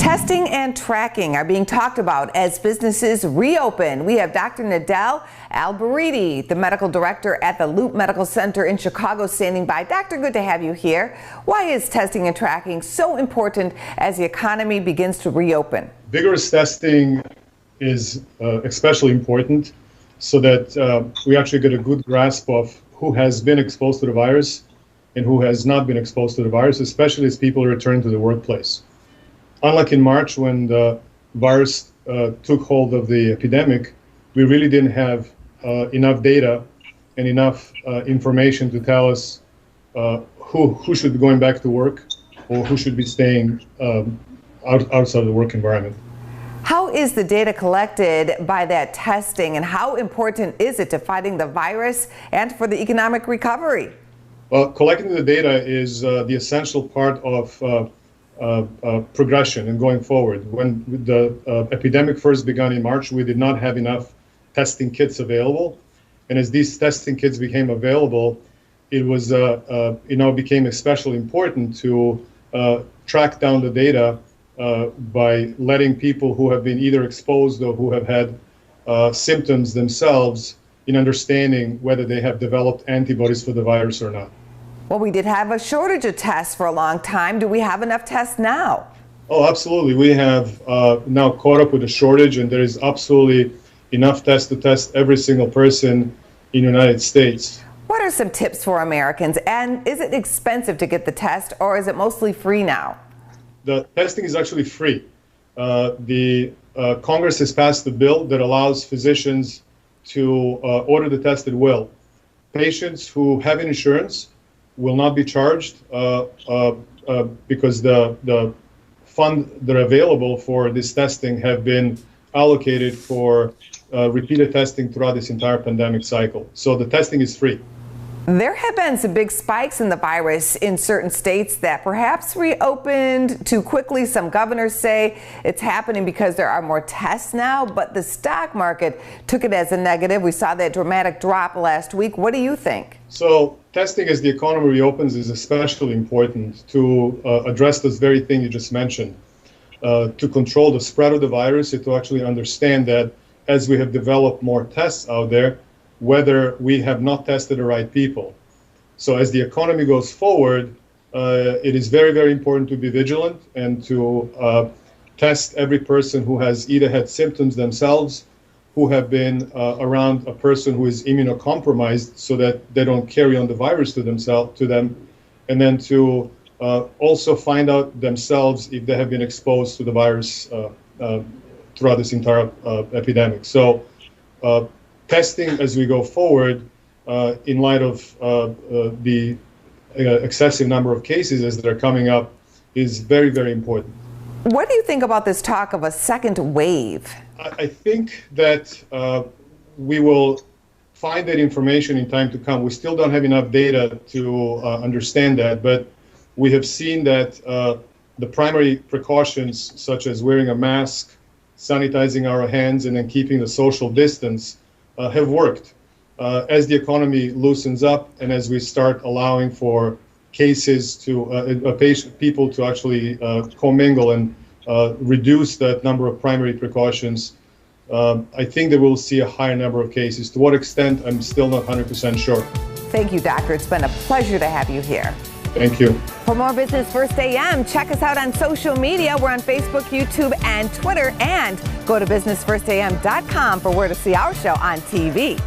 Testing and tracking are being talked about as businesses reopen. We have Dr. Nadel Elbaridi, the medical director at the Loop Medical Center in Chicago, standing by. Doctor, good to have you here. Why is testing and tracking so important as the economy begins to reopen? Vigorous testing is especially important so that we actually get a good grasp of who has been exposed to the virus and who has not been exposed to the virus, especially as people return to the workplace. Unlike in March, when the virus took hold of the epidemic, we really didn't have enough data and enough information to tell us who should be going back to work or who should be staying outside of the work environment. How is the data collected by that testing, and how important is it to fighting the virus and for the economic recovery? Well, collecting the data is the essential part of progression and going forward. When the epidemic first began in March, we did not have enough testing kits available, and as these testing kits became available, it was became especially important to track down the data by letting people who have been either exposed or who have had symptoms themselves in understanding whether they have developed antibodies for the virus or not. Well, we did have a shortage of tests for a long time. Do we have enough tests now? Oh, absolutely. We have now caught up with a shortage, and there is absolutely enough tests to test every single person in the United States. What are some tips for Americans? And is it expensive to get the test, or is it mostly free now? The testing is actually free. The Congress has passed a bill that allows physicians to order the test at will. Patients who have insurance will not be charged because the funds that are available for this testing have been allocated for repeated testing throughout this entire pandemic cycle. So the testing is free. There have been some big spikes in the virus in certain states that perhaps reopened too quickly. Some governors say it's happening because there are more tests now, but the stock market took it as a negative. We saw that dramatic drop last week. What do you think? So testing as the economy reopens is especially important to address this very thing you just mentioned, to control the spread of the virus and to actually understand that as we have developed more tests out there, whether we have not tested the right people. So as the economy goes forward, it is very, very important to be vigilant and to test every person who has either had symptoms themselves, who have been around a person who is immunocompromised so that they don't carry on the virus to them, and then to also find out themselves if they have been exposed to the virus throughout this entire epidemic. So testing as we go forward, in light of the excessive number of cases as they're coming up, is very, very important. What do you think about this talk of a second wave? I think that we will find that information in time to come. We still don't have enough data to understand that, but we have seen that the primary precautions, such as wearing a mask, sanitizing our hands, and then keeping the social distance, have worked. As the economy loosens up and as we start allowing for cases to people to actually commingle and reduce that number of primary precautions, I think that we'll see a higher number of cases. To what extent, I'm still not 100% sure. Thank you, Doctor. It's been a pleasure to have you here. Thank you. For more Business First AM, check us out on social media. We're on Facebook, YouTube, and Twitter. And go to businessfirstam.com for where to see our show on TV.